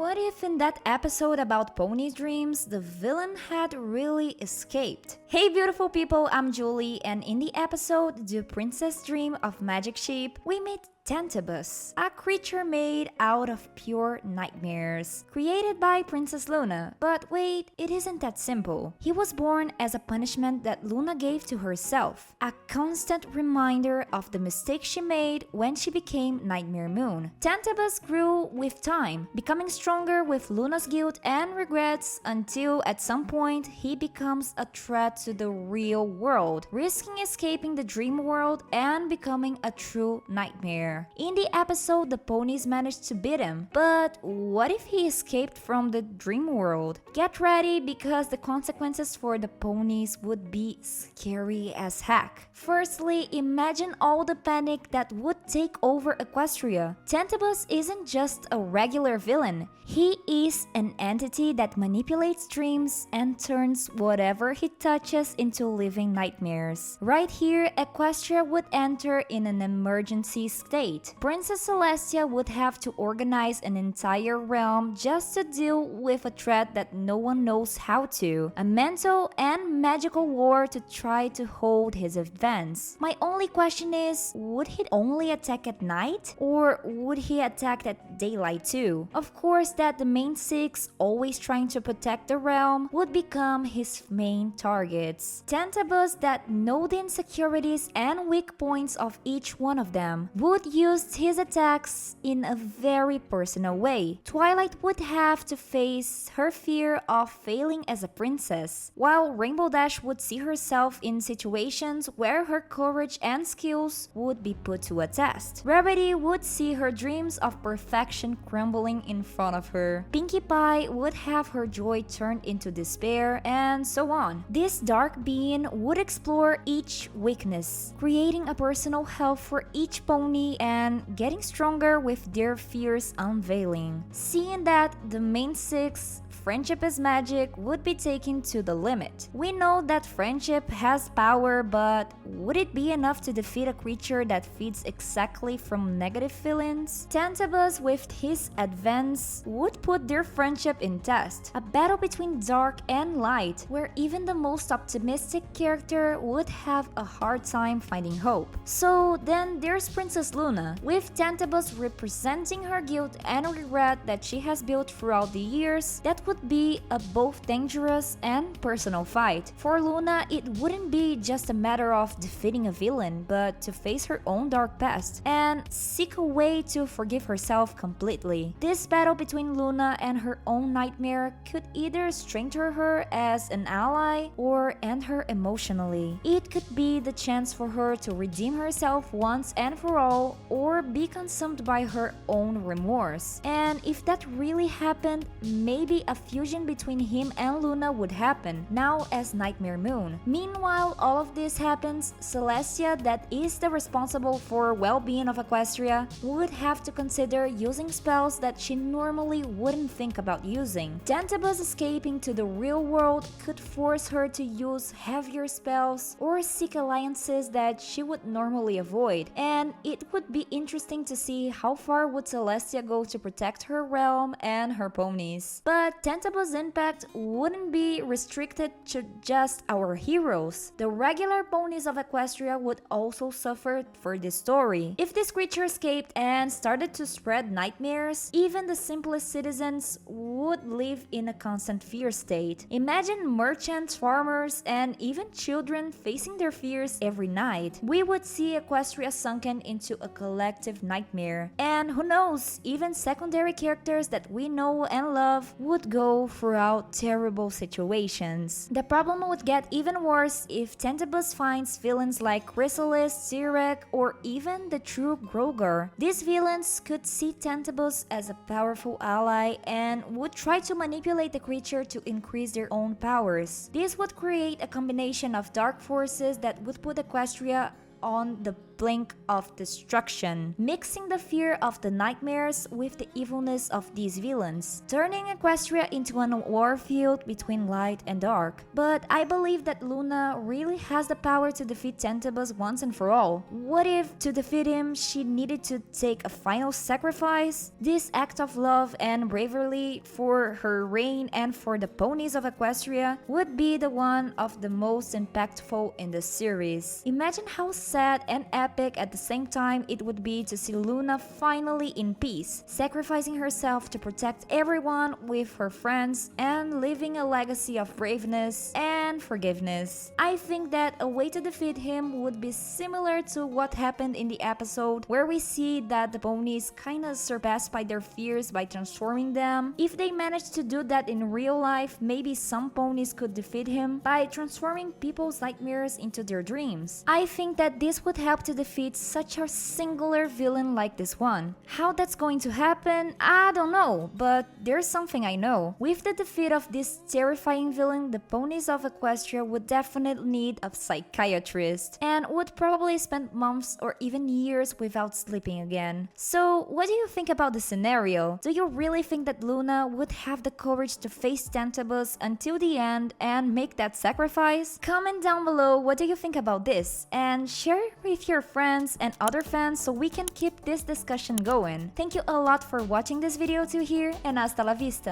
What if in that episode about pony dreams, the villain had really escaped? Hey beautiful people, I'm Julie, and in the episode Do Princess Dream of Magic Sheep, we meet Tantabus, a creature made out of pure nightmares, created by Princess Luna. But wait, it isn't that simple. He was born as a punishment that Luna gave to herself, a constant reminder of the mistake she made when she became Nightmare Moon. Tantabus grew with time, becoming stronger with Luna's guilt and regrets until at some point he becomes a threat to the real world, risking escaping the dream world and becoming a true nightmare. In the episode, the ponies managed to beat him, but what if he escaped from the dream world? Get ready because the consequences for the ponies would be scary as heck. Firstly, imagine all the panic that would take over Equestria. Tantabus isn't just a regular villain. He is an entity that manipulates dreams and turns whatever he touches into living nightmares. Right here, Equestria would enter in an emergency state. Princess Celestia would have to organize an entire realm just to deal with a threat that no one knows how to. A mental and magical war to try to hold his advance. My only question is, would he only attack at night? Or would he attack at daylight too? Of course, that the main six, always trying to protect the realm, would become his main targets. Tantabus, that know the insecurities and weak points of each one of them, would use his attacks in a very personal way. Twilight would have to face her fear of failing as a princess, while Rainbow Dash would see herself in situations where her courage and skills would be put to a test. Rarity would see her dreams of perfection crumbling in front of her. Pinkie Pie would have her joy turned into despair, and so on. This dark being would explore each weakness, creating a personal hell for each pony and getting stronger with their fears unveiling. Seeing that the main six, friendship is magic, would be taken to the limit. We know that friendship has power, but would it be enough to defeat a creature that feeds exactly from negative feelings? Tantabus, with his advance, would put their friendship in test. A battle between dark and light, where even the most optimistic character would have a hard time finding hope. So then there's Princess Luna, with Tantabus representing her guilt and regret that she has built throughout the years. That would be a both dangerous and personal fight. For Luna, it wouldn't be just a matter of defeating a villain, but to face her own dark past and seek a way to forgive herself completely. This battle between Luna and her own nightmare could either strengthen her as an ally or end her emotionally. It could be the chance for her to redeem herself once and for all, or be consumed by her own remorse. And if that really happened, maybe a fusion between him and Luna would happen, now as Nightmare Moon. Meanwhile, all of this happens, Celestia, that is the responsible for well-being of Equestria, would have to consider using spells that she normally wouldn't think about using. Tantabus escaping to the real world could force her to use heavier spells or seek alliances that she would normally avoid, and it would be interesting to see how far would Celestia go to protect her realm and her ponies. But Tantabus' impact wouldn't be restricted to just our heroes. The regular ponies of Equestria would also suffer for this story. If this creature escaped and started to spread nightmares, even the simplest citizens would live in a constant fear state. Imagine merchants, farmers, and even children facing their fears every night. We would see Equestria sunken into a collective nightmare. And who knows, even secondary characters that we know and love would go throughout terrible situations. The problem would get even worse if Tantabus finds villains like Chrysalis, Sirek, or even the true Grogar. These villains could see Tantabus as a powerful ally and would try to manipulate the creature to increase their own powers. This would create a combination of dark forces that would put Equestria on the blink of destruction, mixing the fear of the nightmares with the evilness of these villains, turning Equestria into a war field between light and dark. But I believe that Luna really has the power to defeat Tantabus once and for all. What if, to defeat him, she needed to take a final sacrifice? This act of love and bravery for her reign and for the ponies of Equestria would be the one of the most impactful in the series. Imagine how sad and epic at the same time it would be to see Luna finally in peace, sacrificing herself to protect everyone with her friends and leaving a legacy of braveness and forgiveness. I think that a way to defeat him would be similar to what happened in the episode where we see that the ponies kinda surpassed by their fears by transforming them. If they managed to do that in real life, maybe some ponies could defeat him by transforming people's nightmares into their dreams. I think that this would help to defeat such a singular villain like this one. How that's going to happen, I don't know, but there's something I know. With the defeat of this terrifying villain, the ponies of Equestria would definitely need a psychiatrist and would probably spend months or even years without sleeping again. So, what do you think about the scenario? Do you really think that Luna would have the courage to face Tantabus until the end and make that sacrifice? Comment down below what do you think about this and share it with your friends and other fans so we can keep this discussion going. Thank you a lot for watching this video to here and hasta la vista!